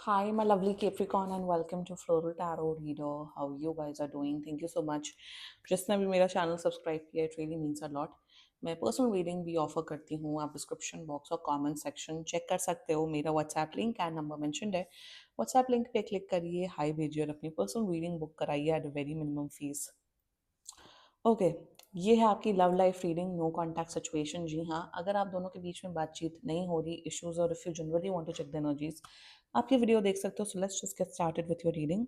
Hi, my lovely Capricorn, and welcome to Floral Tarot Reader. How you guys are doing? Thank you so much. जिसने भी मेरा channel subscribe किया, it really means a lot. मैं personal reading भी offer करती हूँ. आप description box और कमेंट सेक्शन चेक कर सकते हो. मेरा WhatsApp link and number mentioned है. व्हाट्सएप लिंक पे क्लिक करिए, हाई भेजिए और अपनी पर्सनल रीडिंग बुक कराइए at a very minimum fees. Okay, ये है आपकी love life reading, no contact situation. जी हाँ, अगर आप दोनों के बीच में बातचीत नहीं हो रही, इश्यूज, और if you generally want to check the energies, आप ये वीडियो देख सकते हो. So let's just get started with your reading.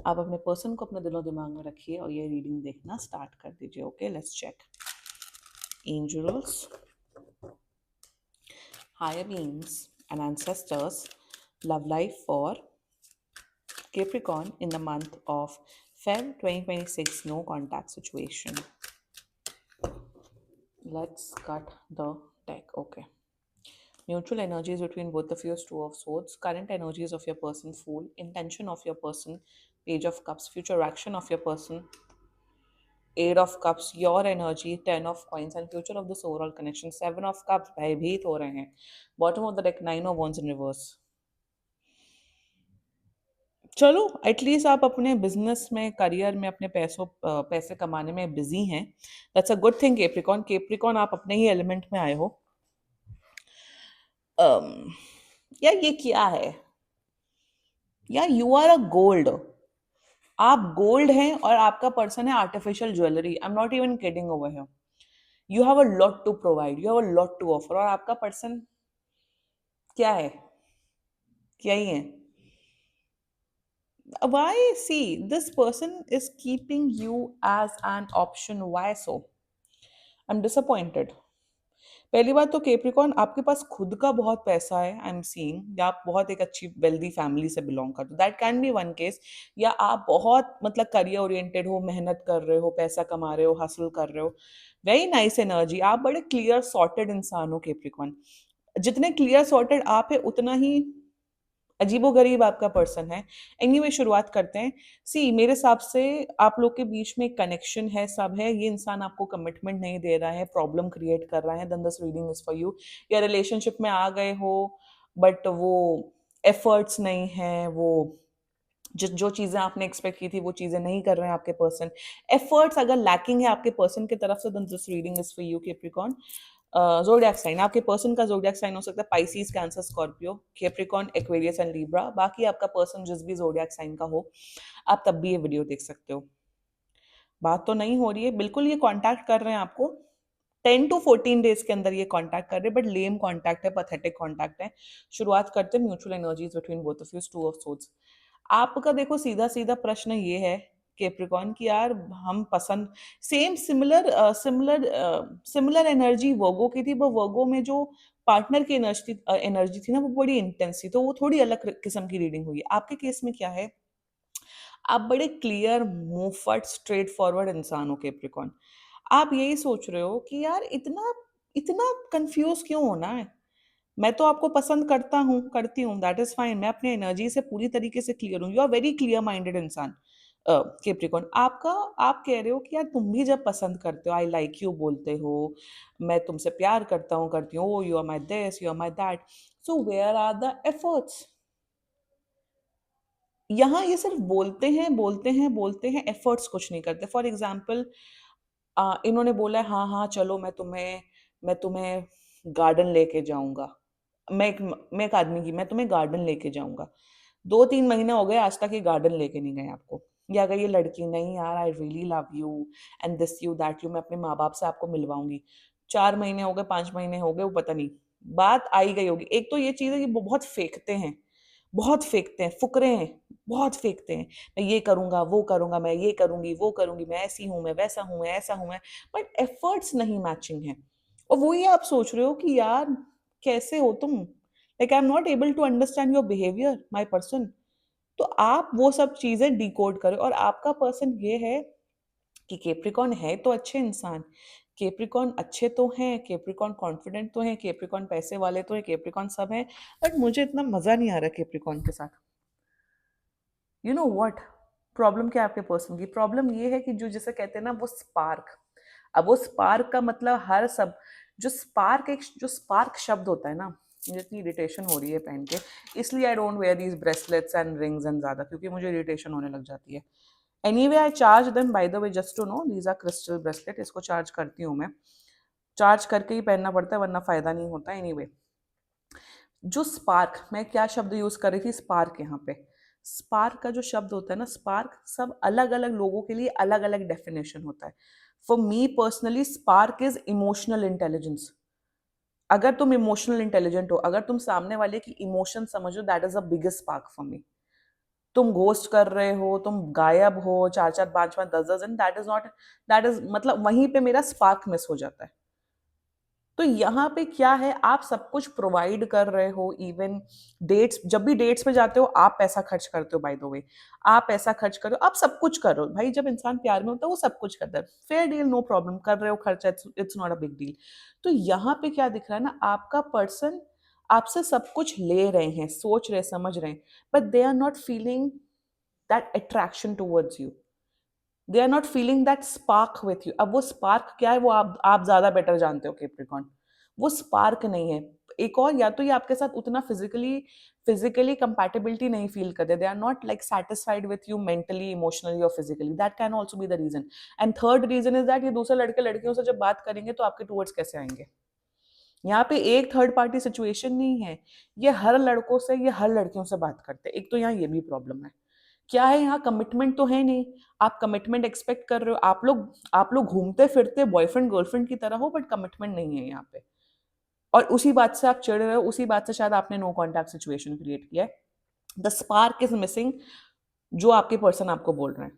आप अपने पर्सन को अपने दिलो दिमाग में रखिए और ये रीडिंग देखना स्टार्ट कर दीजिए. Okay, let's check. Angels, higher beings and ancestors, love life for Capricorn in the month of Feb 2026, no contact situation. Let's cut the deck. Okay. Neutral energies between both of you is Two of Swords. Current energies of your person, Fool. Intention of your person, Page of Cups. Future action of your person, Eight of Cups. Your energy, Ten of Coins. And future of this overall connection, Seven of Cups. भयभीत हो रहे हैं. Bottom of the deck, Nine of Wands in reverse. चलो, at least आप अपने business में, career में, अपने पैसे कमाने में बिजी हैं. That's a good thing. Capricorn Capricorn आप अपने ही एलिमेंट में आए हो. um, या ये क्या है? या यू आर अ गोल्ड. आप गोल्ड हैं और आपका पर्सन है artificial jewellery. I am not even kidding over here. You have a lot to provide, you have a lot to offer. और आपका पर्सन क्या है? क्या ही है? Why? See, this person is keeping you as an option. Why so? I'm disappointed. पहली बात तो Capricorn, आपके पास खुद का बहुत पैसा है. आई एम सीइंग, या आप बहुत एक अच्छी वेल्दी फैमिली से बिलोंग करते हो. That can be one case. या आप बहुत मतलब करियर ओरिएंटेड हो, मेहनत कर रहे हो, पैसा कमा रहे हो, हासिल कर रहे हो. Very nice energy. आप बड़े क्लियर सॉर्टेड इंसान हो केप्रिकॉन. जितने क्लियर सॉर्टेड आप है, उतना ही अजीबोगरीब आपका पर्सन है. एनीवे, शुरुआत करते हैं. सी, मेरे हिसाब से आप लोग के बीच में कनेक्शन है, सब है. ये इंसान आपको कमिटमेंट नहीं दे रहा है, प्रॉब्लम क्रिएट कर रहा है. Then this reading is for you. या रिलेशनशिप में आ गए हो, बट वो एफर्ट्स नहीं है. वो जो चीजें आपने एक्सपेक्ट की थी, वो चीजें नहीं कर रहे हैं आपके पर्सन. एफर्ट्स अगर लैकिंग है आपके पर्सन की तरफ से, then this reading is for you Capricorn. Zodiac sign, आपके पर्सन का जोडियक साइन हो सकता है Pisces, Cancer, Scorpio, Capricorn, Aquarius and Libra. बाकी आपका पर्सन जिस भी जोडियक साइन का हो, आप तब भी ये वीडियो देख सकते हो. बात तो नहीं हो रही है बिल्कुल. ये कांटेक्ट कर रहे हैं आपको 10 to 14 डेज के अंदर. ये कांटेक्ट कर रहे हैं, बट लेम कांटेक्ट है, पथेटिक कांटेक्ट है. शुरुआत करते हैं. Mutual energies between both of you, two of swords. आपका देखो सीधा सीधा प्रश्न ये है केप्रिकॉन कि यार हम पसंद, same similar similar similar energy Virgo की थी. वो वर्गो में जो पार्टनर की एनर्जी थी ना, वो बड़ी इंटेंस थी. तो वो थोड़ी अलग किस्म की रीडिंग हुई है. आपके केस में क्या है? आप बड़े क्लियर, मूवफट, स्ट्रेट फॉरवर्ड इंसान हो केप्रिकॉन. आप यही सोच रहे हो कि यार इतना इतना कंफ्यूज क्यों होना है. मैं तो आपको पसंद करता हूँ, करती हूँ, दैट इज फाइन. मैं अपने एनर्जी से पूरी तरीके से क्लियर हूँ. You are very clear minded इंसान. केप्रिकॉन, आपका, आप कह रहे हो कि यार तुम भी जब पसंद करते हो, आई लाइक यू बोलते हो, मैं तुमसे प्यार करता हूँ, करती हूँ, oh you are my this, you are my that, so where are the efforts? यहाँ ये सिर्फ बोलते हैं, बोलते हैं, बोलते हैं, एफर्ट्स कुछ नहीं करते. फॉर एग्जाम्पल, इन्होंने बोला है, हाँ हाँ चलो मैं तुम्हें गार्डन लेके जाऊंगा. मैं एक आदमी की, मैं तुम्हें गार्डन लेके जाऊंगा. 2-3 महीने हो गए, आज तक ये गार्डन लेके नहीं गए आपको. या अगर ये लड़की, नहीं यार I really love you and this you that you, मैं अपने माँ बाप से आपको मिलवाऊंगी. 4 महीने हो गए, 5 महीने हो गए, वो पता नहीं, बात आई गई होगी. एक तो ये चीज है कि वो बहुत फेंकते हैं, बहुत फेंकते हैं, फुकरे हैं, बहुत फेंकते हैं. मैं ये करूंगा, वो करूंगा, मैं ये करूंगी, वो करूंगी, मैं ऐसी हूं, मैं वैसा हूं, मैं ऐसा हूं, मैं. बट एफर्ट्स नहीं मैचिंग है. और वही आप सोच रहे हो कि यार कैसे हो तुम, like I am not able to understand your behaviour my person. तो आप वो सब चीजें डिकोड करो. और आपका पर्सन ये है कि केप्रिकॉन है तो अच्छे इंसान, केप्रिकॉन अच्छे तो हैं, केप्रिकॉन कॉन्फिडेंट तो हैं, केप्रिकॉन पैसे वाले तो हैं, केप्रिकॉन सब हैं. बट मुझे इतना मजा नहीं आ रहा केप्रिकॉन के साथ. यू नो व्हाट प्रॉब्लम क्या है आपके पर्सन की? प्रॉब्लम ये है कि जो जिसे कहते हैं ना, वो स्पार्क. अब वो स्पार्क का मतलब हर सब, जो स्पार्क, एक जो स्पार्क शब्द होता है ना, मुझे इतनी इरिटेशन हो रही है पहन के, इसलिए I don't wear these bracelets and rings and ज़्यादा, क्योंकि मुझे इरिटेशन होने लग जाती है। Anyway I charge them, by the way, just to know these are crystal bracelet, इसको चार्ज करती हूँ मैं, चार्ज करके ही पहनना पड़ता है वरना फ़ायदा नहीं होता। एनीवे, जो स्पार्क, मैं क्या शब्द यूज़ कर रही थी, स्पार्क, यहाँ पे स्पार्क का जो शब्द होता है ना, स्पार्क, सब अलग अलग लोगों के लिए अलग अलग डेफिनेशन होता है। For me personally spark is emotional intelligence. अगर तुम इमोशनल इंटेलिजेंट हो, अगर तुम सामने वाले की इमोशन समझो, that is the biggest spark for me. तुम घोस्ट कर रहे हो, तुम गायब हो 4 4 5 5 10 10 दिन, that is not, that is मतलब वहीं पे मेरा स्पार्क मिस हो जाता है। तो यहाँ पे क्या है, आप सब कुछ प्रोवाइड कर रहे हो, इवन डेट्स, जब भी डेट्स पे जाते हो आप पैसा खर्च करते हो, बाय द वे आप पैसा खर्च करो, आप सब कुछ करो भाई, जब इंसान प्यार में होता है वो सब कुछ करता है, फेयर डील, नो प्रॉब्लम, कर रहे हो खर्चा, it's not a big deal. तो यहाँ पे क्या दिख रहा है ना, आपका पर्सन आपसे सब कुछ ले रहे हैं, सोच रहे, समझ रहे हैं, but they are not feeling that attraction towards you, they are not feeling that spark with you. अब वो स्पार्क क्या है, वो आप ज्यादा बेटर जानते हो कैप्रिकॉन, वो स्पार्क नहीं है। एक और, या तो ये आपके साथ उतना फिजिकली कंपैटिबिलिटी नहीं फील करते, they are not like satisfied with you mentally, emotionally और physically, that can also be the reason. And third reason is that ये दूसरे लड़के लड़कियों से जब बात करेंगे तो आपके टूवर्ड्स कैसे आएंगे। यहाँ पे एक थर्ड पार्टी सिचुएशन नहीं है, ये हर लड़कों से, ये हर लड़कियों से बात करते हैं। एक तो यहाँ ये भी प्रॉब्लम है, क्या है, यहाँ कमिटमेंट तो है नहीं, आप कमिटमेंट एक्सपेक्ट कर रहे हो, आप लोग घूमते फिरते बॉयफ्रेंड गर्लफ्रेंड की तरह हो, बट कमिटमेंट नहीं है यहाँ पे। और उसी बात से आप चिढ़ रहे हो, उसी बात से शायद आपने नो कॉन्टैक्ट सिचुएशन क्रिएट किया है। द स्पार्क इज मिसिंग, जो आपके पर्सन आपको बोल रहे हैं।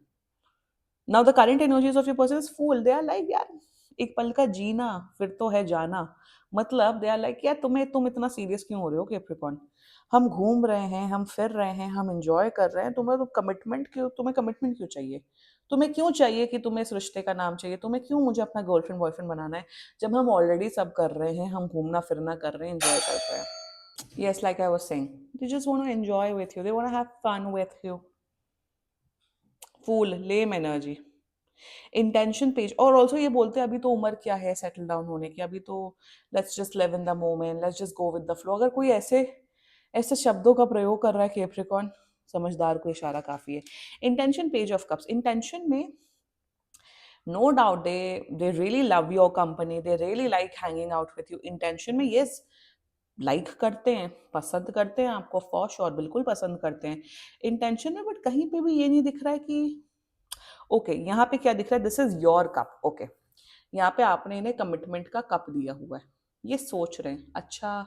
Now the current energies of your person is full, they are like यार एक पल का जीना फिर तो है जाना, मतलब दे आर लाइक यार तुम इतना सीरियस क्यों हो रहे हो कैप्रिकॉर्न, हम घूम रहे हैं, हम फिर रहे हैं, हम एंजॉय कर रहे हैं, तुम्हें कमिटमेंट क्यों चाहिए, तुम्हें क्यों चाहिए कि तुम्हें इस रिश्ते का नाम चाहिए, तुम्हें क्यों मुझे अपना गर्लफ्रेंड बॉयफ्रेंड बनाना है, जब हम ऑलरेडी सब कर रहे हैं, हम घूमना फिरना कर रहे हैं, एंजॉय कर रहे हैं। Yes, like I was saying, they just want to enjoy with you, they want to have fun with you. Fool, lame energy. Intention page, और ऑल्सो ये बोलते हैं अभी तो उम्र क्या है सेटल डाउन होने की, अभी तो let's just live in the moment, let's just go with the flow. अगर कोई ऐसे ऐसे शब्दों का प्रयोग कर रहा है कैप्रिकॉर्न, समझदार को इशारा काफी है। Intention page of cups, intention में no doubt they really love your company, they really like hanging out with you, intention में यस लाइक करते हैं, पसंद करते हैं आपको, फॉर श्योर बिल्कुल पसंद करते हैं इंटेंशन में, बट कहीं पे भी ये नहीं दिख रहा है कि ओके यहाँ पे क्या दिख रहा है, this is your cup, okay यहाँ पे आपने इन्हें कमिटमेंट का कप दिया हुआ है, ये सोच रहे हैं अच्छा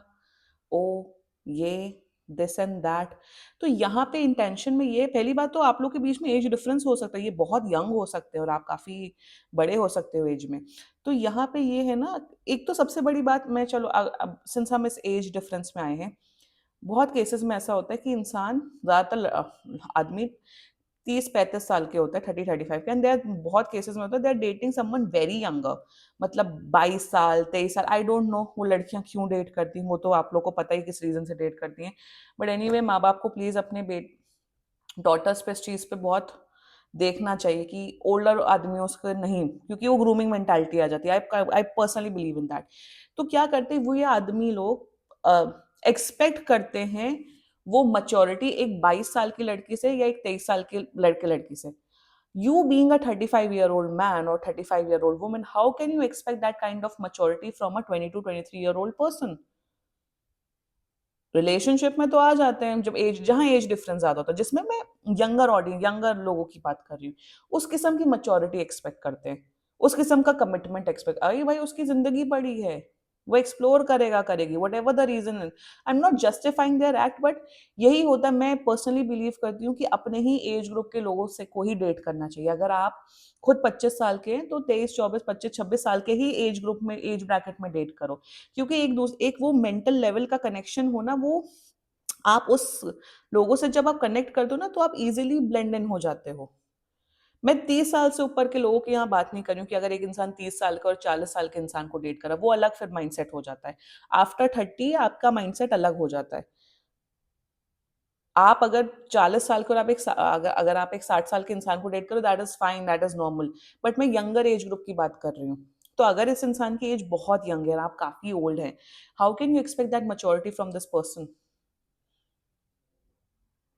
ओ ये दिस एंड दैट। तो यहाँ पे इंटेंशन में ये, पहली बात तो आप लोग के बीच में एज डिफरेंस हो सकता है, ये बहुत यंग हो सकते हैं और आप काफी बड़े हो सकते हो एज में। तो यहाँ पे ये है ना, एक तो सबसे बड़ी बात, मैं चलो अब सिंस हम इस एज डिफरेंस में आए हैं, बहुत केसेस में ऐसा होता है कि इंसान ज्यादातर आदमी 30 35 साल के होते हैं, 30 35 के, एंड देयर बहुत केसेस में होता है they are dating someone very younger, मतलब 22 साल 23 साल, आई डोंट नो वो लड़कियां क्यों डेट करती हैं, वो तो आप लोग को पता ही किस रीजन से डेट करती हैं। बट एनीवे माँ बाप को प्लीज अपने डॉटर्स पे इस चीज पे बहुत देखना चाहिए कि ओल्डर आदमियों से नहीं, क्योंकि वो ग्रूमिंग मेंटालिटी आ जाती है, I personally believe in that. तो क्या करते हैं वो ये आदमी लोग एक्सपेक्ट करते हैं वो मच्योरिटी एक 22 साल की लड़की से या एक 23 साल के लड़के लड़की से। You being a 35-year-old man or 35-year-old woman, how can you expect that kind of maturity from a 22 23-year-old person? Relationship में तो आ जाते हैं जब एज, जहां एज डिफरेंस ज्यादा होता है, जिसमें मैं यंगर ऑडियंस, यंगर लोगों की बात कर रही हूँ, उस किस्म की मैच्योरिटी एक्सपेक्ट करते हैं, उस किस्म का कमिटमेंट एक्सपेक्ट, अरे भाई उसकी जिंदगी पड़ी है, वो एक्सप्लोर करेगा करेगी, whatever the reason is, I am not justifying their act, but यही होता है। मैं पर्सनली बिलीव करती हूँ कि अपने ही एज ग्रुप के लोगों से को ही डेट करना चाहिए। अगर आप खुद 25 साल के हैं तो 23 24 25 26 साल के ही एज ग्रुप में, एज ब्रैकेट में डेट करो, क्योंकि एक वो मेंटल लेवल का कनेक्शन होना, वो आप उस लोगों से जब आप कनेक्ट करते हो ना तो आप इजीली ब्लेंड इन हो जाते हो। मैं 30 साल से ऊपर के लोगों की यहाँ बात नहीं कर रही हूँ कि अगर एक इंसान 30 साल का और 40 साल के इंसान को डेट करा, वो अलग फिर माइंडसेट हो जाता है। आफ्टर 30 आपका माइंडसेट अलग हो जाता है। आप अगर 40 साल के और अगर आप एक 60 साल के इंसान को डेट करो, that is fine, that is normal, but मैं यंगर एज ग्रुप की बात कर रही हूँ। तो अगर इस इंसान की एज बहुत यंग है और आप काफी ओल्ड हैं, how can you expect that maturity from this person?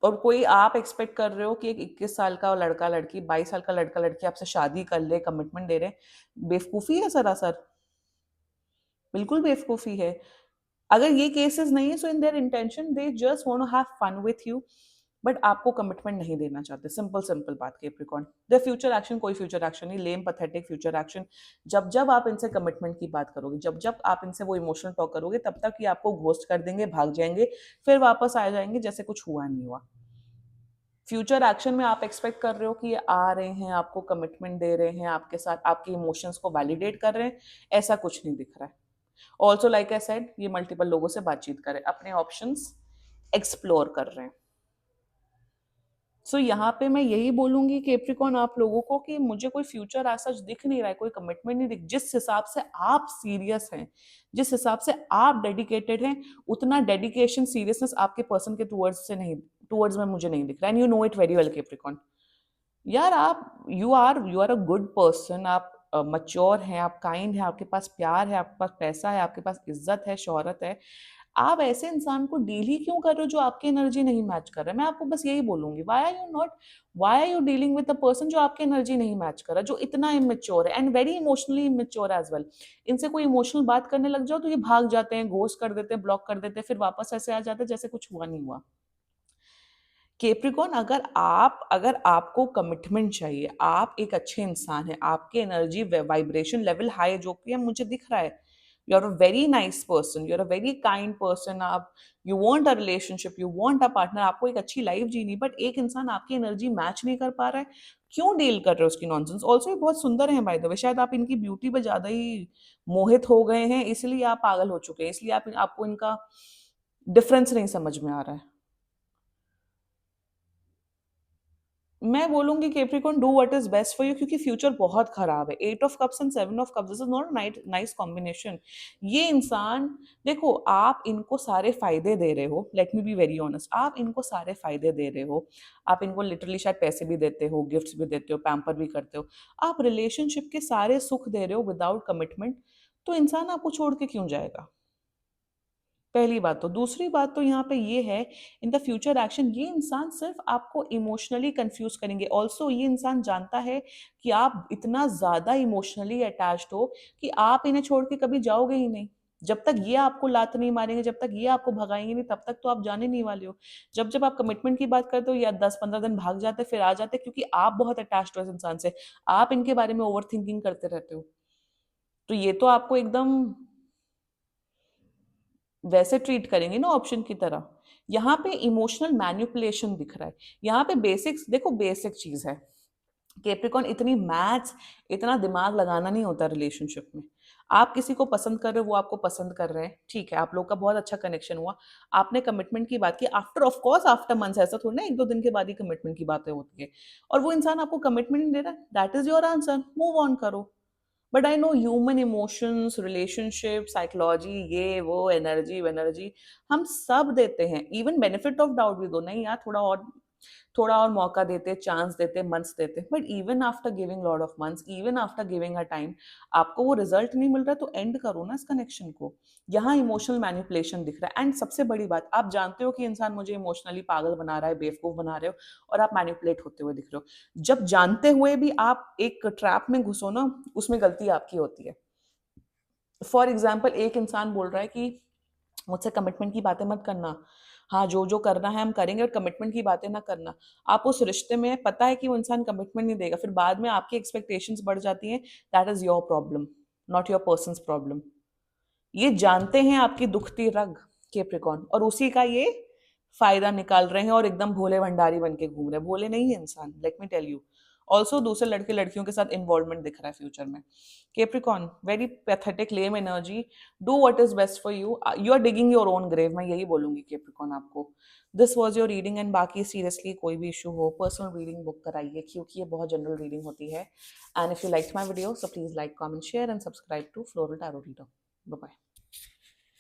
और कोई आप एक्सपेक्ट कर रहे हो कि एक 21 साल का लड़का लड़की, 22 साल का लड़का लड़की आपसे शादी कर ले, कमिटमेंट दे रहे हैं, बेवकूफी है सरासर, बिल्कुल बेवकूफी है। अगर ये केसेस नहीं है, so in their intention they just want to have fun with you, but आपको कमिटमेंट नहीं देना चाहते। सिंपल सिंपल बात, कैप्रिकॉर्न। द फ्यूचर एक्शन कोई फ्यूचर एक्शन नहीं, लेम पथेटिक फ्यूचर एक्शन। जब जब आप इनसे कमिटमेंट की बात करोगे, जब जब आप इनसे वो इमोशनल टॉक करोगे, तब तक ये आपको घोस्ट कर देंगे, भाग जाएंगे, फिर वापस आ जाएंगे जैसे कुछ हुआ नहीं हुआ। फ्यूचर एक्शन में आप एक्सपेक्ट कर रहे हो कि ये आ रहे हैं, आपको कमिटमेंट दे रहे हैं, आपके साथ आपके इमोशंस को वैलिडेट कर रहे हैं, ऐसा कुछ नहीं दिख रहा है। ऑल्सो लाइक आई सेड, ये मल्टीपल लोगों से बातचीत करें, अपने ऑप्शंस एक्सप्लोर कर रहे हैं। यहाँ पे मैं यही बोलूंगी कैप्रिकॉर्न आप लोगों को कि मुझे कोई फ्यूचर ऐसा दिख नहीं रहा है, कोई कमिटमेंट नहीं दिख। जिस हिसाब से आप सीरियस हैं, जिस हिसाब से आप डेडिकेटेड हैं, उतना डेडिकेशन सीरियसनेस आपके पर्सन के टूवर्ड्स से नहीं, टूवर्ड्स में मुझे नहीं दिख रहा है। And you know it very well Capricorn. यार आप you are a good person, आप मच्योर हैं, आप काइंड हैं, आपके पास प्यार है, आपके पास पैसा है, आपके पास इज्जत है, शोहरत है। आप ऐसे इंसान को डील ही क्यों कर रहे हो जो आपकी एनर्जी नहीं मैच कर रहा है? मैं आपको बस यही बोलूंगी, why are you dealing with a person जो आपकी एनर्जी नहीं मैच कर रहा, जो इतना इमेच्योर है and very emotionally immature as well. इनसे कोई इमोशनल बात करने लग जाओ तो ये भाग जाते हैं, घोस्ट कर देते हैं, ब्लॉक कर देते हैं, फिर वापस ऐसे आ जाते हैं जैसे कुछ हुआ नहीं हुआ। केप्रिकॉन, अगर आपको कमिटमेंट चाहिए, आप एक अच्छे इंसान हैं, आपके एनर्जी वाइब्रेशन लेवल हाई जो कि है मुझे दिख रहा है, you are a very nice person, you are a very kind person, आप you want a relationship, you want a partner, आपको एक अच्छी लाइफ जीनी, बट एक इंसान आपकी एनर्जी मैच नहीं कर पा रहा है, क्यों डील कर रहे हो उसकी नॉनसेंस? ऑल्सो ये बहुत सुंदर है बाय द वे, शायद आप इनकी ब्यूटी पे ज्यादा ही मोहित हो गए हैं, इसलिए आप पागल हो चुके हैं, इसलिए आपको इनका डिफरेंस नहीं समझ में आ रहा है। मैं बोलूंगी Capricorn, do what is best for you, क्योंकि फ्यूचर बहुत खराब है। 8 of cups and 7 of cups, this is not nice combination. ये इंसान, देखो आप इनको सारे फायदे दे रहे हो, let me be very honest, आप इनको सारे फायदे दे रहे हो, आप इनको लिटरली शायद पैसे भी देते हो, गिफ्ट्स भी देते हो, पैम्पर भी करते हो, आप रिलेशनशिप के सारे सुख दे रहे हो विदाउट कमिटमेंट, तो इंसान आपको छोड़ के क्यों जाएगा? पहली बात तो। दूसरी बात तो यहाँ पे ये है, इन द फ्यूचर एक्शन ये इंसान सिर्फ आपको इमोशनली कंफ्यूज करेंगे। ऑल्सो ये इंसान जानता है कि आप इतना ज्यादा इमोशनली अटैच्ड हो कि आप इन्हें छोड़ के कभी जाओगे ही नहीं। जब तक ये आपको लात नहीं मारेंगे, जब तक ये आपको भगाएंगे नहीं, तब तक तो आप जाने नहीं वाले हो। जब जब आप कमिटमेंट की बात करते हो, या 10-15 दिन भाग जाते फिर आ जाते, क्योंकि आप बहुत अटैच्ड हो इस इंसान से, आप इनके बारे में ओवर थिंकिंग करते रहते हो। तो ये तो आपको एकदम वैसे ट्रीट करेंगे ना ऑप्शन की तरह। यहाँ पे इमोशनल मैन्युपुलेशन दिख रहा है। यहाँ पे बेसिक्स देखो, बेसिक चीज है कैप्रिकॉन, इतनी मैथ्स, इतना दिमाग लगाना नहीं होता रिलेशनशिप में। आप किसी को पसंद कर रहे हो, वो आपको पसंद कर रहे हैं, ठीक है, आप लोग का बहुत अच्छा कनेक्शन हुआ, आपने कमिटमेंट की बात की, after of course after months, ऐसा थोड़ी ना 1-2 दिन के बाद ही कमिटमेंट की बातें होती है, और वो इंसान आपको कमिटमेंट नहीं दे रहा, that is your answer, move on करो। But I know human emotions, relationship, psychology, ये वो, एनर्जी वेनर्जी, हम सब देते हैं। इवन बेनिफिट ऑफ डाउट भी दो, नहीं यार थोड़ा और मौका देते, चांस देते, मंथ्स देते, but even after giving lot of months, even after giving a time, आपको वो रिजल्ट नहीं मिल रहा, तो एंड करो ना इस कनेक्शन को। यहाँ इमोशनल मैनिपुलेशन दिख रहा है। एंड सबसे बड़ी बात, आप जानते हो कि इंसान मुझे इमोशनली पागल बना रहा है, बेवकूफ बना रहे हो, और आप मैनिपुलेट होते हुए दिख रहे हो। जब जानते हुए भी आप एक ट्रैप में घुसो ना, उसमें गलती आपकी होती है। फॉर एग्जाम्पल, एक इंसान बोल रहा है कि मुझसे कमिटमेंट की बातें मत करना, हाँ जो जो करना है हम करेंगे, और कमिटमेंट की बातें ना करना। आप उस रिश्ते में, पता है कि वो इंसान कमिटमेंट नहीं देगा, फिर बाद में आपकी एक्सपेक्टेशंस बढ़ जाती हैं, that is your problem, not your persons problem. ये जानते हैं आपकी दुखती रग कैप्रिकॉर्न, और उसी का ये फायदा निकाल रहे हैं, और एकदम भोले भंडारी बन के घूम रहे हैं। भोले नहीं है इंसान, let me tell you. Also दूसरे लड़के लड़कियों के साथ इन्वॉल्वमेंट दिख रहा है फ्यूचर में। Capricorn, very pathetic lame energy, do what is best for you, you are digging your own grave, मैं यही बोलूंगी कैप्रिकॉन आपको। This was your reading, and बाकी सीरियसली कोई भी इशू हो, पर्सनल रीडिंग बुक कराइए, क्योंकि ये बहुत जनरल रीडिंग होती है। And if you like my video, so please like, comment, share and subscribe to Floral Tarot Reader. Bye bye.